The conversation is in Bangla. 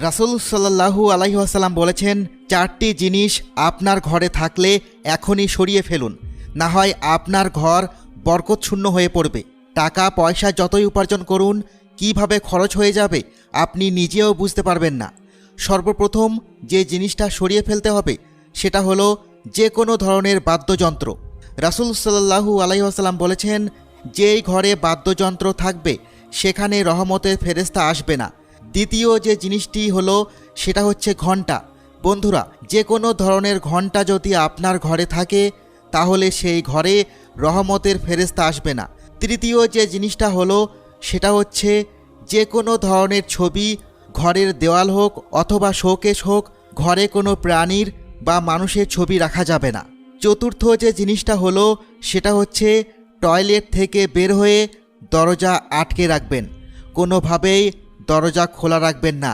রাসূল সাল্লাল্লাহু আলাইহি ওয়াসাল্লাম বলেছেন, 4টি জিনিস আপনার ঘরে থাকলে এখনই সরিয়ে ফেলুন, না হয় আপনার ঘর বরকতশূন্য হয়ে পড়বে। টাকা পয়সা যতই উপার্জন করুন, কিভাবে খরচ হয়ে যাবে আপনি নিজেও বুঝতে পারবেন না। সর্বপ্রথম যে জিনিসটা সরিয়ে ফেলতে হবে সেটা হলো যে কোনো ধরনের বাদ্যযন্ত্র। রাসূল সাল্লাল্লাহু আলাইহি ওয়াসাল্লাম বলেছেন, যেই ঘরে বাদ্যযন্ত্র থাকবে সেখানে রহমতের ফেরেশতা আসবে না। দ্বিতীয় যে জিনিসটি হলো সেটা হচ্ছে ঘণ্টা। বন্ধুরা, যে কোনো ধরনের ঘণ্টা যদি আপনার ঘরে থাকে তাহলে সেই ঘরে রহমতের ফেরেশতা আসবে না। তৃতীয় যে জিনিসটা হলো সেটা হচ্ছে যে কোনো ধরনের ছবি, ঘরের দেওয়াল হোক অথবা শোকেস হোক, ঘরে কোনো প্রাণীর বা মানুষের ছবি রাখা যাবে না। চতুর্থ যে জিনিসটা হলো সেটা হচ্ছে টয়লেট থেকে বের হয়ে দরজা আটকে রাখবেন, কোনোভাবেই দরজা খোলা রাখবেন না।